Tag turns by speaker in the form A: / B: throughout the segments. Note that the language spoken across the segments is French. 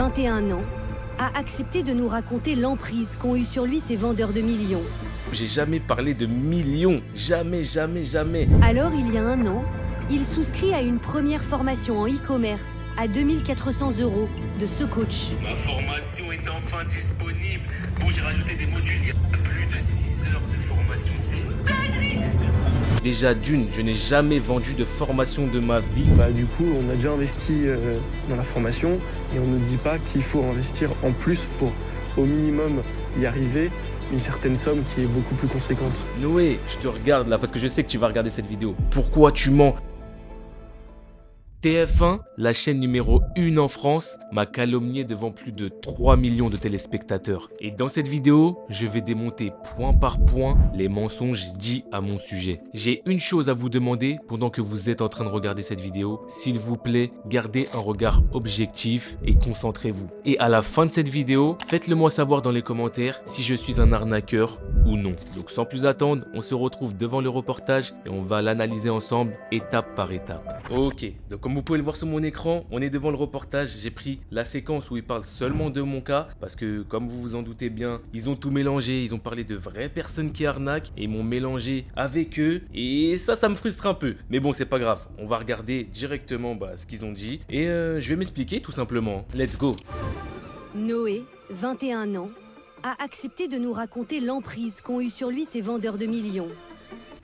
A: 21 ans, a accepté de nous raconter l'emprise qu'ont eue sur lui ces vendeurs de millions.
B: J'ai jamais parlé de millions. Jamais, jamais, jamais.
A: Alors, il y a 1 an, il souscrit à une première formation en e-commerce à 2400 € de ce coach.
C: Ma formation est enfin disponible. Bon, j'ai rajouté des modules. Il y a plus de 6 heures de formation. C'est une dinguerie.
B: Déjà d'une, je n'ai jamais vendu de formation de ma vie.
D: Du coup, on a déjà investi dans la formation et on ne dit pas qu'il faut investir en plus pour au minimum y arriver une certaine somme qui est beaucoup plus conséquente.
B: Noé, je te regarde là parce que je sais que tu vas regarder cette vidéo. Pourquoi tu mens ? TF1, la chaîne numéro 1 en France, m'a calomnié devant plus de 3 millions de téléspectateurs. Et dans cette vidéo, je vais démonter point par point les mensonges dits à mon sujet. J'ai une chose à vous demander pendant que vous êtes en train de regarder cette vidéo. S'il vous plaît, gardez un regard objectif et concentrez-vous. Et à la fin de cette vidéo, faites-le moi savoir dans les commentaires si je suis un arnaqueur ou non. Donc sans plus attendre, on se retrouve devant le reportage et on va l'analyser ensemble étape par étape. Ok, donc comme vous pouvez le voir sur mon écran, on est devant le reportage. J'ai pris la séquence où ils parlent seulement de mon cas parce que comme vous vous en doutez bien, ils ont tout mélangé. Ils ont parlé de vraies personnes qui arnaquent et ils m'ont mélangé avec eux. Et ça me frustre un peu. Mais bon, c'est pas grave. On va regarder directement ce qu'ils ont dit et je vais m'expliquer tout simplement. Let's go.
A: Noé, 21 ans, a accepté de nous raconter l'emprise qu'ont eue sur lui ces vendeurs de millions.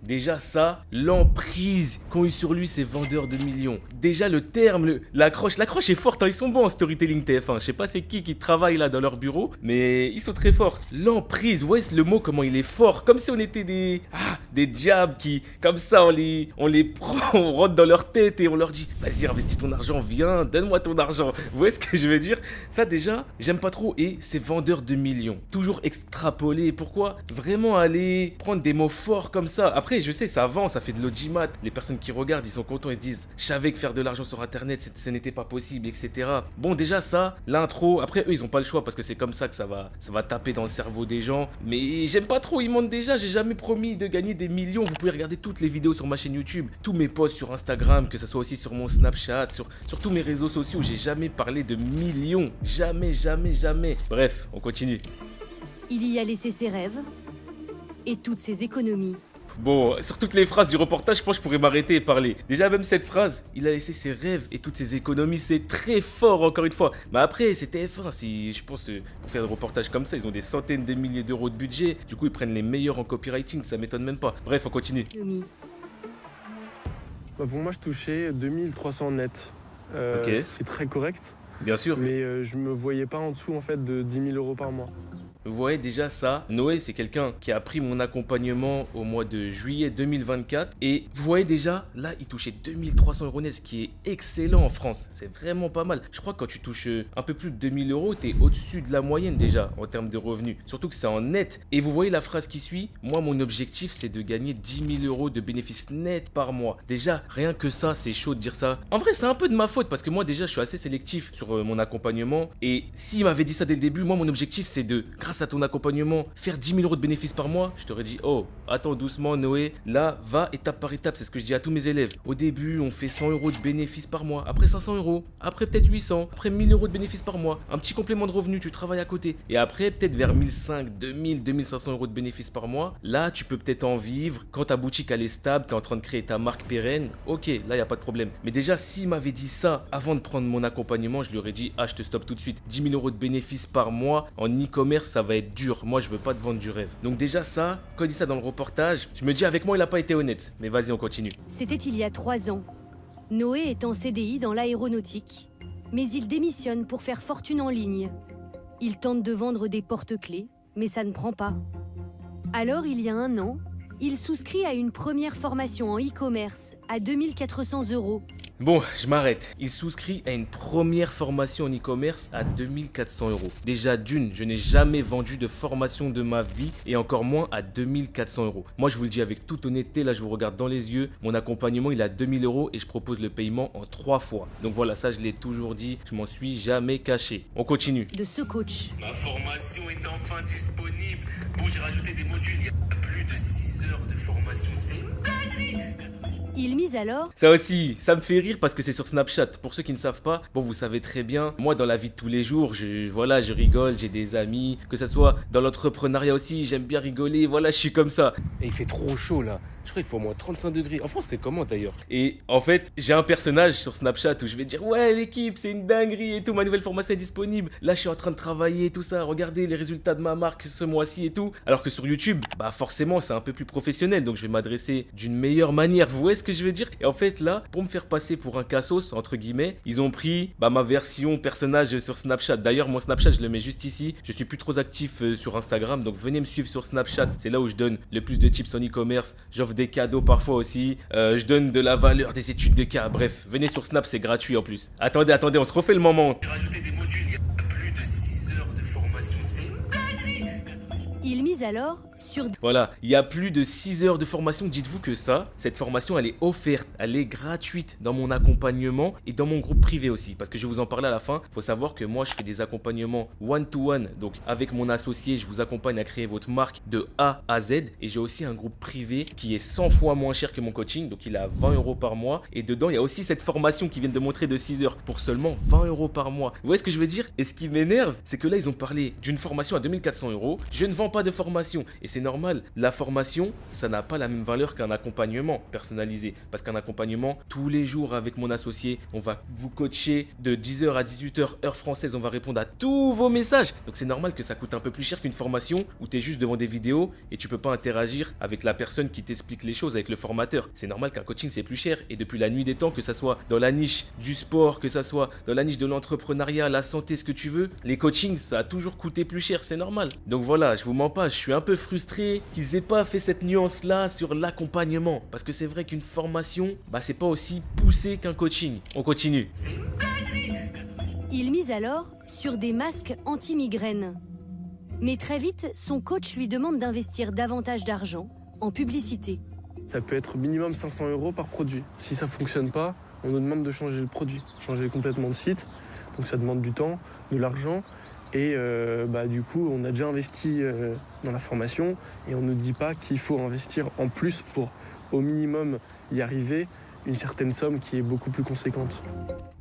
B: Déjà ça, l'emprise qu'ont eu sur lui ces vendeurs de millions. Déjà le terme, l'accroche est forte, hein, ils sont bons en storytelling TF1. Je sais pas c'est qui travaille là dans leur bureau, mais ils sont très forts. L'emprise, vous voyez le mot comment il est fort, comme si on était des diables qui, comme ça on les prend, on rentre dans leur tête et on leur dit vas-y investis ton argent, viens, donne-moi ton argent. Vous voyez ce que je veux dire? Ça déjà, j'aime pas trop. Et ces vendeurs de millions, toujours extrapolés, pourquoi vraiment aller prendre des mots forts comme ça? Après, je sais, ça vend, ça fait de l'audimat. Les personnes qui regardent, ils sont contents, ils se disent je savais que faire de l'argent sur internet, ce n'était pas possible, etc. Bon, déjà ça, l'intro, après eux, ils ont pas le choix parce que c'est comme ça que ça va taper dans le cerveau des gens. Mais j'aime pas trop, ils mentent déjà, j'ai jamais promis de gagner des millions. Vous pouvez regarder toutes les vidéos sur ma chaîne YouTube, tous mes posts sur Instagram, que ce soit aussi sur mon Snapchat, sur tous mes réseaux sociaux, j'ai jamais parlé de millions. Jamais, jamais, jamais. Bref, on continue.
A: Il y a laissé ses rêves et toutes ses économies.
B: Bon, sur toutes les phrases du reportage, je pense que je pourrais m'arrêter et parler. Déjà, même cette phrase, il a laissé ses rêves et toutes ses économies, c'est très fort, encore une fois. Mais après, c'est TF1, je pense, pour faire des reportages comme ça, ils ont des centaines de milliers d'euros de budget. Du coup, ils prennent les meilleurs en copywriting, ça m'étonne même pas. Bref, on continue.
D: Pour moi, je touchais 2300 net.
B: Ok.
D: C'est très correct.
B: Bien sûr.
D: Mais je me voyais pas en dessous en fait de 10 000 € par mois.
B: Vous voyez déjà ça, Noé c'est quelqu'un qui a pris mon accompagnement au mois de juillet 2024 et vous voyez déjà, là il touchait 2300 € net, ce qui est excellent en France, c'est vraiment pas mal. Je crois que quand tu touches un peu plus de 2000 €, t'es au-dessus de la moyenne déjà en termes de revenus, surtout que c'est en net. Et vous voyez la phrase qui suit, moi mon objectif c'est de gagner 10 000 € de bénéfices nets par mois. Déjà, rien que ça, c'est chaud de dire ça. En vrai c'est un peu de ma faute parce que moi déjà je suis assez sélectif sur mon accompagnement et s'il m'avait dit ça dès le début, moi mon objectif c'est de, grâce à ton accompagnement, faire 10 000 € de bénéfices par mois, je t'aurais dit, oh, attends doucement Noé, là, va étape par étape, c'est ce que je dis à tous mes élèves. Au début, on fait 100 € de bénéfices par mois, après 500 €, après peut-être 800, après 1000 € de bénéfices par mois, un petit complément de revenu, tu travailles à côté. Et après, peut-être vers 1500, 2000, 2500 € de bénéfices par mois, là, tu peux peut-être en vivre. Quand ta boutique, elle est stable, tu es en train de créer ta marque pérenne, ok, là, il n'y a pas de problème. Mais déjà, s'il m'avait dit ça avant de prendre mon accompagnement, je lui aurais dit, ah, je te stoppe tout de suite. 10 000 € de bénéfices par mois en e-commerce, ça va être dur. Moi, je veux pas te vendre du rêve. Donc déjà ça, quand il dit ça dans le reportage, je me dis avec moi, il a pas été honnête. Mais vas-y, on continue.
A: C'était il y a 3 ans. Noé est en CDI dans l'aéronautique, mais il démissionne pour faire fortune en ligne. Il tente de vendre des porte-clés, mais ça ne prend pas. Alors, il y a 1 an, il souscrit à une première formation en e-commerce à 2400 €.
B: Bon, je m'arrête. Il souscrit à une première formation en e-commerce à 2400 €. Déjà d'une, je n'ai jamais vendu de formation de ma vie et encore moins à 2400 €. Moi, je vous le dis avec toute honnêteté, là, je vous regarde dans les yeux. Mon accompagnement, il est à 2000 € et je propose le paiement en 3 fois. Donc voilà, ça, je l'ai toujours dit. Je m'en suis jamais caché. On continue.
A: De ce coach.
C: Ma formation est enfin disponible. Bon, j'ai rajouté des modules. Il y a plus de 6 heures de formation. C'est une dinguerie.
A: Il mise alors
B: Ça aussi, ça me fait rire parce que c'est sur Snapchat. Pour ceux qui ne savent pas, bon, vous savez très bien, moi dans la vie de tous les jours, je rigole, j'ai des amis, que ce soit dans l'entrepreneuriat aussi, j'aime bien rigoler, voilà, je suis comme ça. Et il fait trop chaud là. Je crois qu'il faut au moins 35 degrés. En France, c'est comment d'ailleurs? Et en fait, j'ai un personnage sur Snapchat où je vais dire ouais, l'équipe, c'est une dinguerie et tout, ma nouvelle formation est disponible. Là, je suis en train de travailler, tout ça. Regardez les résultats de ma marque ce mois-ci et tout. Alors que sur YouTube, bah forcément, c'est un peu plus professionnel. Donc, je vais m'adresser d'une meilleure manière. Vous voyez ce que je veux dire? Et en fait, là, pour me faire passer pour un cassos, entre guillemets, ils ont pris ma version personnage sur Snapchat. D'ailleurs, mon Snapchat, je le mets juste ici. Je suis plus trop actif sur Instagram. Donc, venez me suivre sur Snapchat. C'est là où je donne le plus de tips en e-commerce. J'offre des cadeaux parfois aussi, je donne de la valeur, des études de cas, bref, venez sur Snap, c'est gratuit en plus. Attendez, on se refait le moment.
C: J'ai rajouté des modules, il y a plus de 6 heures de formation, c'est une dinguerie.
A: Il mise alors sur
B: Voilà, il y a plus de 6 heures de formation, dites-vous que cette formation elle est offerte, elle est gratuite dans mon accompagnement et dans mon groupe privé aussi, parce que je vais vous en parler à la fin. Il faut savoir que moi je fais des accompagnements one-to-one, donc avec mon associé, je vous accompagne à créer votre marque de A à Z, et j'ai aussi un groupe privé qui est 100 fois moins cher que mon coaching, donc il est à 20 € par mois, et dedans il y a aussi cette formation qui vient de montrer de 6 heures pour seulement 20 € par mois. Vous voyez ce que je veux dire? Et ce qui m'énerve, c'est que là ils ont parlé d'une formation à 2400 €, je ne vends pas de formation, et c'est normal, la formation, ça n'a pas la même valeur qu'un accompagnement personnalisé. Parce qu'un accompagnement, tous les jours avec mon associé, on va vous coacher de 10h à 18h, heure française, on va répondre à tous vos messages. Donc c'est normal que ça coûte un peu plus cher qu'une formation où tu es juste devant des vidéos et tu peux pas interagir avec la personne qui t'explique les choses, avec le formateur. C'est normal qu'un coaching c'est plus cher. Et depuis la nuit des temps, que ça soit dans la niche du sport, que ça soit dans la niche de l'entrepreneuriat, la santé, ce que tu veux, les coachings, ça a toujours coûté plus cher, c'est normal. Donc voilà, je vous mens pas, je suis un peu frustré qu'ils aient pas fait cette nuance-là sur l'accompagnement. Parce que c'est vrai qu'une formation, c'est pas aussi poussé qu'un coaching. On continue.
A: Il mise alors sur des masques anti-migraine. Mais très vite, son coach lui demande d'investir davantage d'argent en publicité.
D: Ça peut être minimum 500 € par produit. Si ça fonctionne pas, on nous demande de changer le produit, changer complètement de site. Donc ça demande du temps, de l'argent. Et du coup, on a déjà investi dans la formation et on ne nous dit pas qu'il faut investir en plus pour au minimum y arriver une certaine somme qui est beaucoup plus conséquente.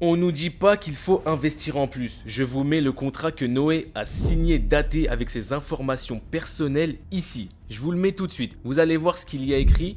B: On nous dit pas qu'il faut investir en plus. Je vous mets le contrat que Noé a signé daté avec ses informations personnelles ici. Je vous le mets tout de suite. Vous allez voir ce qu'il y a écrit.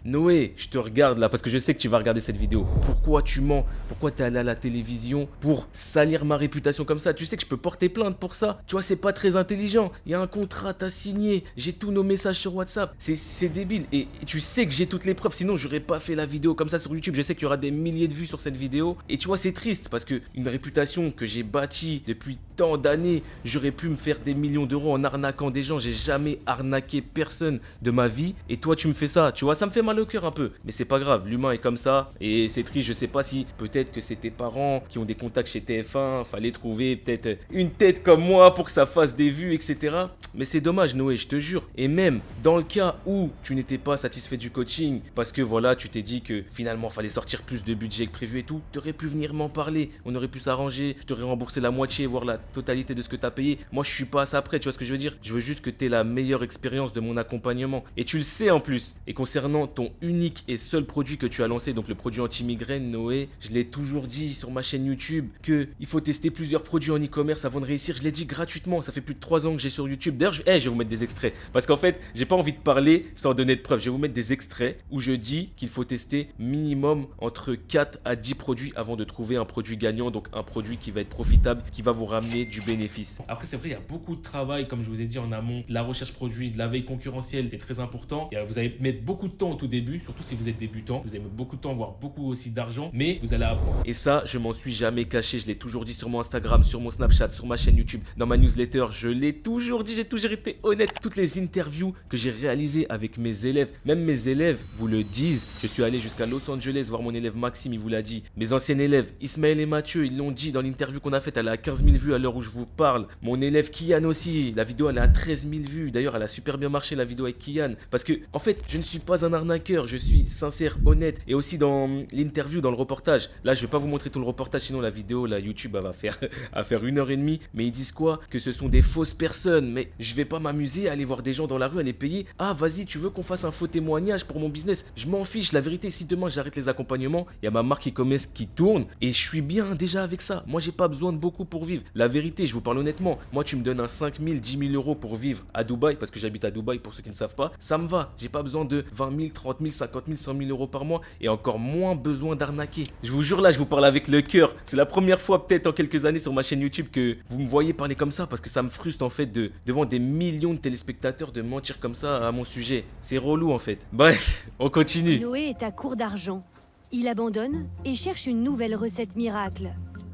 B: Noé, je te regarde là parce que je sais que tu vas regarder cette vidéo. Pourquoi tu mens? Pourquoi t'es allé à la télévision pour salir ma réputation comme ça? Tu sais que je peux porter plainte pour ça. Tu vois, c'est pas très intelligent. Il y a un contrat, t'as signé. J'ai tous nos messages sur WhatsApp. C'est débile. Et tu sais que j'ai toutes les preuves. Sinon, j'aurais pas fait la vidéo comme ça sur YouTube. Je sais qu'il y aura des milliers de vues sur cette vidéo. Et tu vois, c'est triste parce que une réputation que j'ai bâtie depuis tant d'années, j'aurais pu me faire des millions d'euros en arnaquant des gens. J'ai jamais arnaqué personne de ma vie. Et toi, tu me fais ça. Tu vois, ça me fait mal au cœur un peu, mais c'est pas grave, l'humain est comme ça et c'est triste. Je sais pas si peut-être que c'est tes parents qui ont des contacts chez TF1, fallait trouver peut-être une tête comme moi pour que ça fasse des vues, etc. Mais c'est dommage, Noé, je te jure. Et même dans le cas où tu n'étais pas satisfait du coaching parce que voilà, tu t'es dit que finalement fallait sortir plus de budget que prévu et tout, t'aurais pu venir m'en parler, on aurait pu s'arranger, je t'aurais remboursé la moitié voire la totalité de ce que t'as payé. Moi je suis pas à ça près, tu vois ce que je veux dire? Je veux juste que t'aies la meilleure expérience de mon accompagnement et tu le sais en plus. Et concernant ton unique et seul produit que tu as lancé, donc le produit anti-migraine, Noé, je l'ai toujours dit sur ma chaîne YouTube que il faut tester plusieurs produits en e-commerce avant de réussir. Je l'ai dit gratuitement, ça fait plus de 3 ans que j'ai sur YouTube. D'ailleurs, je vais vous mettre des extraits parce qu'en fait, j'ai pas envie de parler sans donner de preuves. Je vais vous mettre des extraits où je dis qu'il faut tester minimum entre 4 à 10 produits avant de trouver un produit gagnant, donc un produit qui va être profitable, qui va vous ramener du bénéfice. Après, c'est vrai, il y a beaucoup de travail, comme je vous ai dit en amont, de la recherche produit, de la veille concurrentielle, c'est très important. Et vous allez mettre beaucoup de temps au tout début, surtout si vous êtes débutant. Vous allez mettre beaucoup de temps, voire beaucoup aussi d'argent, mais vous allez apprendre. Et ça, je m'en suis jamais caché. Je l'ai toujours dit sur mon Instagram, sur mon Snapchat, sur ma chaîne YouTube, dans ma newsletter. Je l'ai toujours dit, j'ai toujours été honnête. Toutes les interviews que j'ai réalisées avec mes élèves, même mes élèves vous le disent. Je suis allé jusqu'à Los Angeles voir mon élève Maxime, il vous l'a dit. Mes anciens élèves, Ismaël et Mathieu, ils l'ont dit dans l'interview qu'on a faite. Elle a 15 000 vues à l'heure où je vous parle. Mon élève Kian aussi, la vidéo elle a 13 000 vues. D'ailleurs, elle a super bien marché la vidéo avec Kian. Parce que, en fait, je ne suis pas un arnaqueur. arnaqueur, je suis sincère, honnête. Et aussi dans l'interview, dans le reportage, là je vais pas vous montrer tout le reportage, sinon la vidéo, la YouTube elle va faire, à faire 1h30. Mais ils disent quoi? Que ce sont des fausses personnes. Mais je vais pas m'amuser à aller voir des gens dans la rue, à les payer. Ah vas-y, tu veux qu'on fasse un faux témoignage pour mon business? Je m'en fiche, la vérité, si demain j'arrête les accompagnements, il y a ma marque e-commerce qui tourne et je suis bien déjà avec ça. Moi j'ai pas besoin de beaucoup pour vivre. La vérité, je vous parle honnêtement, moi tu me donnes un 5 000, 10 000 euros pour vivre à Dubaï, parce que j'habite à Dubaï pour ceux qui ne savent pas, ça me va. J'ai pas besoin de 20 000, 30 000, 50 000, 100 000 euros par mois et encore moins besoin d'arnaquer. Je vous jure là, je vous parle avec le cœur. C'est la première fois peut-être en quelques années sur ma chaîne YouTube que vous me voyez parler comme ça, parce que ça me frustre en fait devant des millions de téléspectateurs de mentir comme ça à mon sujet. C'est relou en fait. Bref, on continue.
A: Noé est à court d'argent. Il abandonne et cherche une nouvelle recette miracle.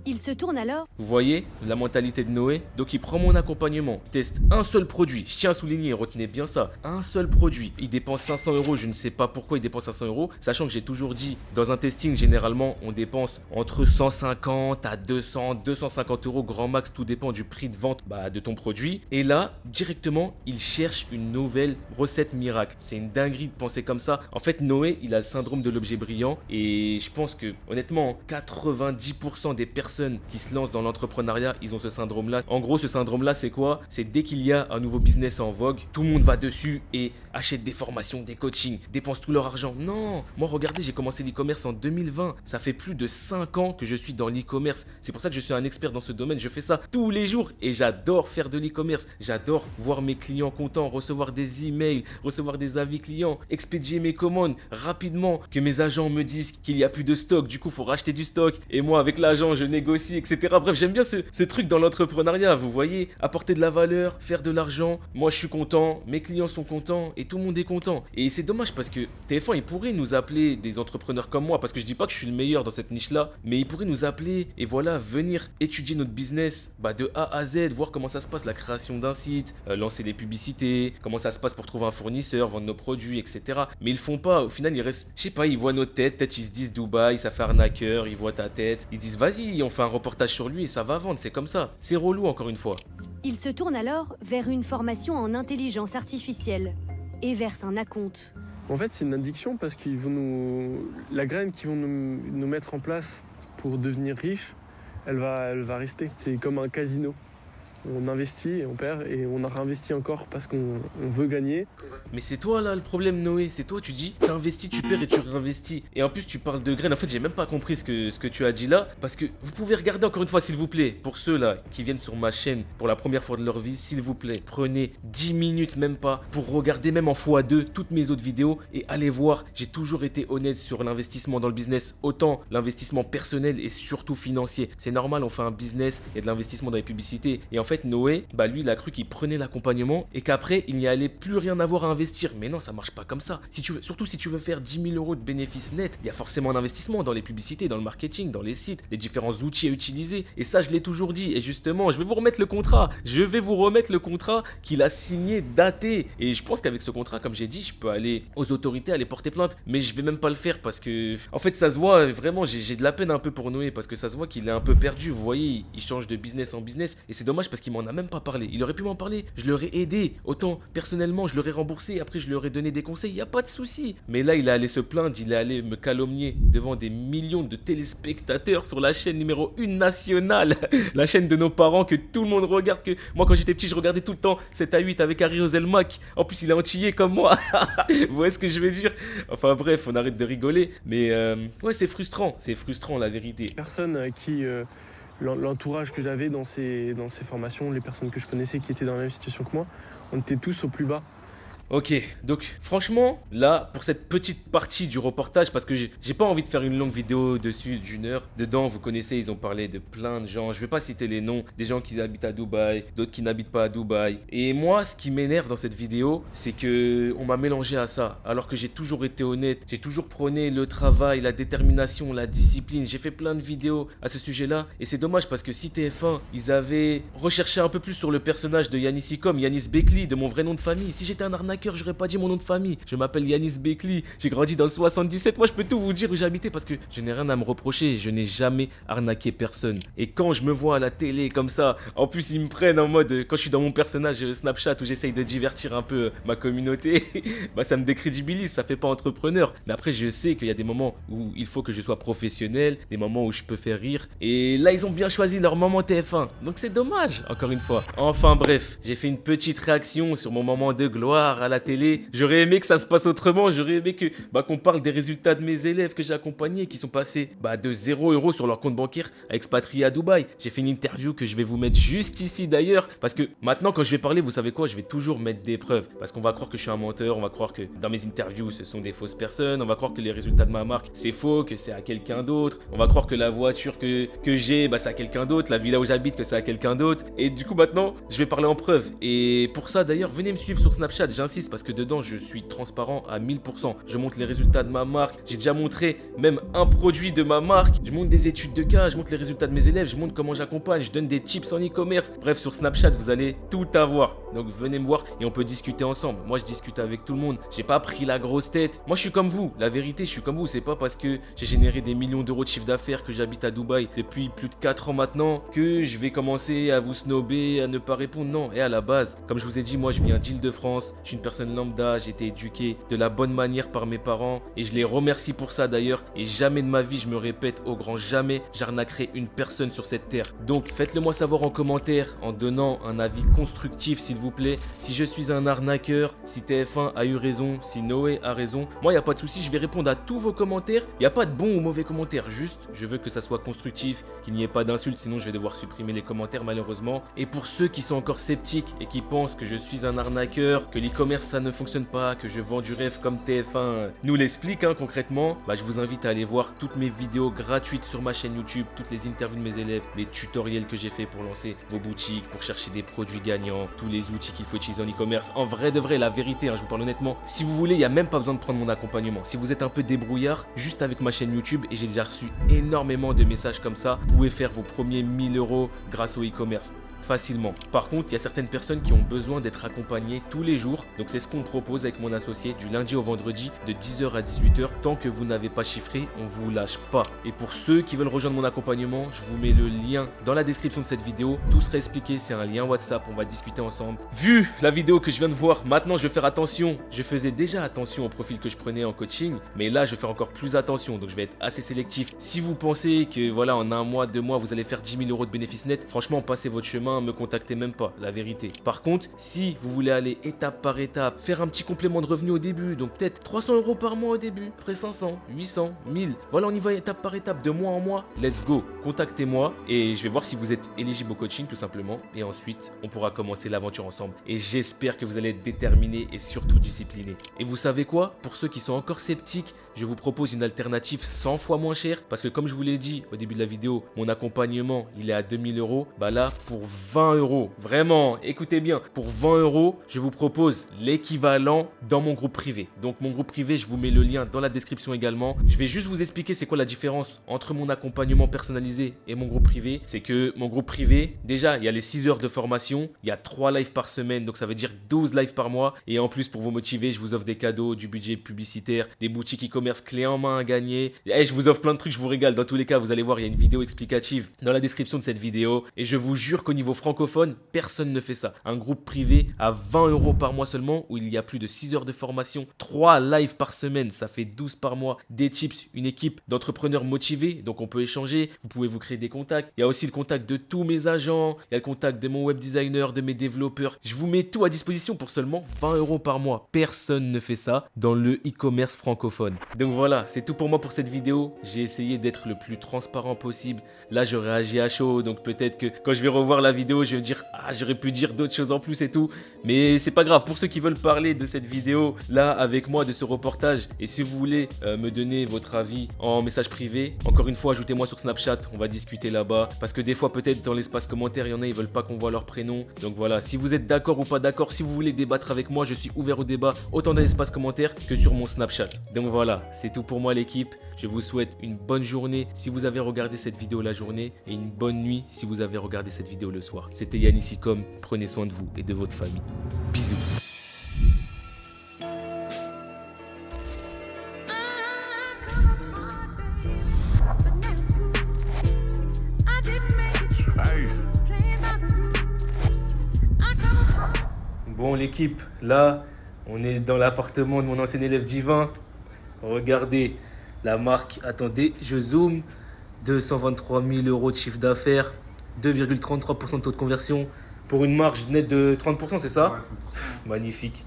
A: Il se tourne alors
B: Vous voyez la mentalité de Noé? Donc il prend mon accompagnement, il teste un seul produit. Je tiens à souligner, retenez bien ça. Un seul produit. Il dépense 500 euros. Je ne sais pas pourquoi il dépense 500 euros. Sachant que j'ai toujours dit, dans un testing, généralement, on dépense entre 150 à 200, 250 euros grand max. Tout dépend du prix de vente de ton produit. Et là, directement, il cherche une nouvelle recette miracle. C'est une dinguerie de penser comme ça. En fait, Noé, il a le syndrome de l'objet brillant. Et je pense que, honnêtement, 90% des personnes qui se lancent dans l'entrepreneuriat, ils ont ce syndrome-là. En gros, ce syndrome-là, c'est quoi? C'est dès qu'il y a un nouveau business en vogue, tout le monde va dessus et achète des formations, des coachings, dépense tout leur argent. Non, moi, regardez, j'ai commencé l'e-commerce en 2020. Ça fait plus de 5 ans que je suis dans l'e-commerce. C'est pour ça que je suis un expert dans ce domaine. Je fais ça tous les jours et j'adore faire de l'e-commerce. J'adore voir mes clients contents, recevoir des emails, recevoir des avis clients, expédier mes commandes rapidement, que mes agents me disent qu'il n'y a plus de stock. Du coup, il faut racheter du stock. Et moi, avec l'agent, je négocie, etc. Bref, j'aime bien ce truc dans l'entrepreneuriat, vous voyez, apporter de la valeur, faire de l'argent. Moi, je suis content, mes clients sont contents et tout le monde est content. Et c'est dommage parce que TF1, il pourrait nous appeler des entrepreneurs comme moi, parce que je dis pas que je suis le meilleur dans cette niche-là, mais il pourrait nous appeler et voilà, venir étudier notre business de A à Z, voir comment ça se passe, la création d'un site, lancer les publicités, comment ça se passe pour trouver un fournisseur, vendre nos produits, etc. Mais ils le font pas. Au final, ils restent, je sais pas, ils voient notre tête, peut-être ils se disent Dubaï, ça fait arnaqueur, ils voient ta tête, ils disent vas-y, on fait un reportage sur lui et ça va vendre, c'est comme ça. C'est relou encore une fois.
A: Il se tourne alors vers une formation en intelligence artificielle et verse un acompte.
D: En fait, c'est une addiction parce qu'ils vont la graine qu'ils vont nous mettre en place pour devenir riche, elle va rester. C'est comme un casino. On investit et on perd et on a réinvesti encore parce qu'on veut gagner.
B: Mais c'est toi là le problème, Noé, c'est toi, tu dis t'investis, tu perds et tu réinvestis. Et en plus tu parles de graines, en fait j'ai même pas compris ce que tu as dit là. Parce que vous pouvez regarder encore une fois s'il vous plaît, pour ceux là qui viennent sur ma chaîne pour la première fois de leur vie, s'il vous plaît, prenez 10 minutes même pas pour regarder même en x2 toutes mes autres vidéos et allez voir, j'ai toujours été honnête sur l'investissement dans le business, autant l'investissement personnel et surtout financier. C'est normal, on fait un business, il y a de l'investissement dans les publicités. Et en fait Noé, lui il a cru qu'il prenait l'accompagnement et qu'après il n'y allait plus rien avoir à investir. Mais non, ça marche pas comme ça. Surtout si tu veux faire 10 000 euros de bénéfices nets, il y a forcément un investissement dans les publicités, dans le marketing, dans les sites, les différents outils à utiliser. Et ça, je l'ai toujours dit. Et justement, je vais vous remettre le contrat. Je vais vous remettre le contrat qu'il a signé, daté. Et je pense qu'avec ce contrat, comme j'ai dit, je peux aller aux autorités, aller porter plainte. Mais je vais même pas le faire parce que, en fait, ça se voit vraiment. J'ai de la peine un peu pour Noé parce que ça se voit qu'il est un peu perdu. Vous voyez, il change de business en business. Et c'est dommage parce qu'il m'en a même pas parlé. Il aurait pu m'en parler. Je l'aurais aidé. Autant personnellement, je l'aurais remboursé. Après, je leur ai donné des conseils, il n'y a pas de souci. Mais là, il est allé se plaindre, il est allé me calomnier devant des millions de téléspectateurs sur la chaîne numéro 1 nationale. La chaîne de nos parents que tout le monde regarde. Que moi, quand j'étais petit, je regardais tout le temps 7 à 8 avec Harry Ozelmack. En plus, il est antillais comme moi. Vous voyez ce que je veux dire? Enfin bref, on arrête de rigoler. Mais ouais, c'est frustrant la vérité.
D: Personne qui... l'entourage que j'avais dans ces formations, les personnes que je connaissais qui étaient dans la même situation que moi, on était tous au plus bas.
B: Ok, donc franchement, là, pour cette petite partie du reportage, parce que j'ai pas envie de faire une longue vidéo dessus d'une heure. Dedans, vous connaissez, ils ont parlé de plein de gens. Je vais pas citer les noms, des gens qui habitent à Dubaï, d'autres qui n'habitent pas à Dubaï. Et moi, ce qui m'énerve dans cette vidéo, c'est que on m'a mélangé à ça. Alors que j'ai toujours été honnête, j'ai toujours prôné le travail, la détermination, la discipline. J'ai fait plein de vidéos à ce sujet-là. Et c'est dommage parce que si TF1, ils avaient recherché un peu plus sur le personnage de Yanis Icom, Yanis Bekli, de mon vrai nom de famille. Si j'étais un arnaqueur, arnaqueur, j'aurais pas dit mon nom de famille. Je m'appelle Yanis Bekli, j'ai grandi dans le 77. Moi, je peux tout vous dire où j'habitais parce que je n'ai rien à me reprocher. Je n'ai jamais arnaqué personne. Et quand je me vois à la télé comme ça, en plus, ils me prennent en mode, quand je suis dans mon personnage Snapchat où j'essaye de divertir un peu ma communauté, bah ça me décrédibilise, ça fait pas entrepreneur. Mais après, je sais qu'il y a des moments où il faut que je sois professionnel, des moments où je peux faire rire. Et là, ils ont bien choisi leur moment TF1. Donc c'est dommage, encore une fois. Enfin bref, j'ai fait une petite réaction sur mon moment de gloire à la télé. J'aurais aimé que ça se passe autrement. J'aurais aimé que qu'on parle des résultats de mes élèves que j'ai accompagnés qui sont passés de 0 € sur leur compte bancaire à expatrier à Dubaï. J'ai fait une interview que je vais vous mettre juste ici d'ailleurs. Parce que maintenant, quand je vais parler, vous savez quoi, je vais toujours mettre des preuves. Parce qu'on va croire que je suis un menteur, on va croire que dans mes interviews, ce sont des fausses personnes. On va croire que les résultats de ma marque, c'est faux, que c'est à quelqu'un d'autre. On va croire que la voiture que j'ai, c'est à quelqu'un d'autre. La villa où j'habite, que c'est à quelqu'un d'autre. Et du coup, maintenant, je vais parler en preuve. Et pour ça, d'ailleurs, venez me suivre sur Snapchat. J'insiste parce que dedans, je suis transparent à 1000%. Je montre les résultats de ma marque. J'ai déjà montré même un produit de ma marque. Je montre des études de cas. Je montre les résultats de mes élèves. Je montre comment j'accompagne. Je donne des tips en e-commerce. Bref, sur Snapchat, vous allez tout avoir. Donc, venez me voir et on peut discuter ensemble. Moi, je discute avec tout le monde. J'ai pas pris la grosse tête. Moi, je suis comme vous. La vérité, je suis comme vous. C'est pas parce que j'ai généré des millions d'euros de chiffre d'affaires, que j'habite à Dubaï depuis plus de 4 ans maintenant, que je vais commencer à vous snober, à ne pas répondre. Non. Et à la base, comme je vous ai dit, moi, je viens d'Île-de-France. Je suis une personne lambda. J'ai été éduqué de la bonne manière par mes parents. Et je les remercie pour ça d'ailleurs. Et jamais de ma vie, je me répète au grand jamais, j'arnaquerai une personne sur cette terre. Donc, faites-le moi savoir en commentaire, en donnant un avis constructif, s'il vous plaît. Si je suis un arnaqueur, si TF1 a eu raison, si Noé a raison. Moi, il n'y a pas de souci, je vais répondre à tous vos commentaires. Il n'y a pas de bons ou mauvais commentaires. Juste, je veux que ça soit constructif, qu'il n'y ait pas d'insultes, sinon je vais devoir supprimer les commentaires malheureusement. Et pour ceux qui sont encore sceptiques et qui pensent que je suis un arnaqueur, que l'e-commerce ça ne fonctionne pas, que je vends du rêve comme TF1 nous l'explique concrètement, je vous invite à aller voir toutes mes vidéos gratuites sur ma chaîne YouTube, toutes les interviews de mes élèves, les tutoriels que j'ai fait pour lancer vos boutiques, pour chercher des produits gagnants, tous les outils qu'il faut utiliser en e-commerce. En vrai de vrai, la vérité, je vous parle honnêtement, si vous voulez, il n'y a même pas besoin de prendre mon accompagnement. Si vous êtes un peu débrouillard, juste avec ma chaîne YouTube, et j'ai déjà reçu énormément de messages comme ça, vous pouvez faire vos premiers 1000 € grâce au e-commerce. Facilement. Par contre, il y a certaines personnes qui ont besoin d'être accompagnées tous les jours. Donc c'est ce qu'on propose avec mon associé du lundi au vendredi de 10h à 18h. Tant que vous n'avez pas chiffré, on vous lâche pas. Et pour ceux qui veulent rejoindre mon accompagnement, je vous mets le lien dans la description de cette vidéo. Tout sera expliqué, c'est un lien WhatsApp, on va discuter ensemble. Vu la vidéo que je viens de voir, maintenant je vais faire attention. Je faisais déjà attention au profil que je prenais en coaching, mais là je vais faire encore plus attention. Donc je vais être assez sélectif. Si vous pensez que voilà, en un mois, 2 mois, vous allez faire 10 000 € de bénéfices nets, franchement, passez votre chemin, me contactez même pas, la vérité. Par contre, si vous voulez aller étape par étape, faire un petit complément de revenu au début, donc peut-être 300 € par mois au début, après 500, 800, 1000, voilà, on y va étape par étape, de mois en mois, let's go, contactez-moi et je vais voir si vous êtes éligible au coaching tout simplement et ensuite on pourra commencer l'aventure ensemble et j'espère que vous allez être déterminé et surtout discipliné. Et vous savez quoi? Pour ceux qui sont encore sceptiques, je vous propose une alternative 100 fois moins chère parce que comme je vous l'ai dit au début de la vidéo, mon accompagnement il est à 2000 €. Là pour 20 €, vraiment, écoutez bien, pour 20 €, je vous propose l'équivalent dans mon groupe privé. Donc mon groupe privé, je vous mets le lien dans la description également. Je vais juste vous expliquer c'est quoi la différence entre mon accompagnement personnalisé et mon groupe privé. C'est que mon groupe privé, déjà il y a les 6 heures de formation, il y a 3 lives par semaine, donc ça veut dire 12 lives par mois. Et en plus pour vous motiver, je vous offre des cadeaux, du budget publicitaire, des boutiques e-commerce clés en main à gagner. Et je vous offre plein de trucs, je vous régale. Dans tous les cas, vous allez voir, il y a une vidéo explicative dans la description de cette vidéo. Et je vous jure qu'au niveau francophone, personne ne fait ça. Un groupe privé à 20 € par mois seulement, où il y a plus de 6 heures de formation, 3 lives par semaine, ça fait 12 par mois, des tips, une équipe d'entrepreneurs motivés, donc on peut échanger, vous pouvez vous créer des contacts. Il y a aussi le contact de tous mes agents, il y a le contact de mon web designer, de mes développeurs. Je vous mets tout à disposition pour seulement 20 € par mois. Personne ne fait ça dans le e-commerce francophone. Donc voilà, c'est tout pour moi pour cette vidéo. J'ai essayé d'être le plus transparent possible. Là, je réagis à chaud, donc peut-être que quand je vais revoir la vidéo, je vais me dire « Ah, j'aurais pu dire d'autres choses en plus et tout. » Mais c'est pas grave, pour ceux qui veulent parler de cette vidéo, là, avec moi, de ce reportage, et si vous voulez me donner votre avis en message privé, encore une fois, ajoutez-moi sur Snapchat, on va discuter là-bas. Parce que des fois, peut-être dans l'espace commentaire, il y en a, ils veulent pas qu'on voit leur prénom. Donc voilà, si vous êtes d'accord ou pas d'accord, si vous voulez débattre avec moi, je suis ouvert au débat, autant dans l'espace commentaire que sur mon Snapchat. Donc voilà, c'est tout pour moi l'équipe. Je vous souhaite une bonne journée si vous avez regardé cette vidéo la journée et une bonne nuit si vous avez regardé cette vidéo le soir. C'était Yanis Icom, prenez soin de vous et de votre famille. Bisous. Bon, l'équipe, là, on est dans l'appartement de mon ancien élève divin. Regardez la marque. Attendez, je zoome. 223 000 euros de chiffre d'affaires, 2,33% de taux de conversion pour une marge nette de 30%, c'est ça?
E: Ouais, 30%.
B: Magnifique.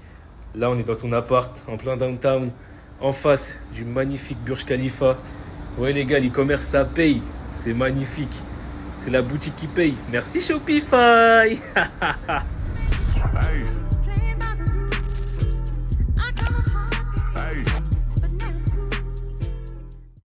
B: Là, on est dans son appart, en plein downtown, en face du magnifique Burj Khalifa. Ouais, les gars, l'e-commerce, ça paye. C'est magnifique. C'est la boutique qui paye. Merci Shopify.
F: Hey.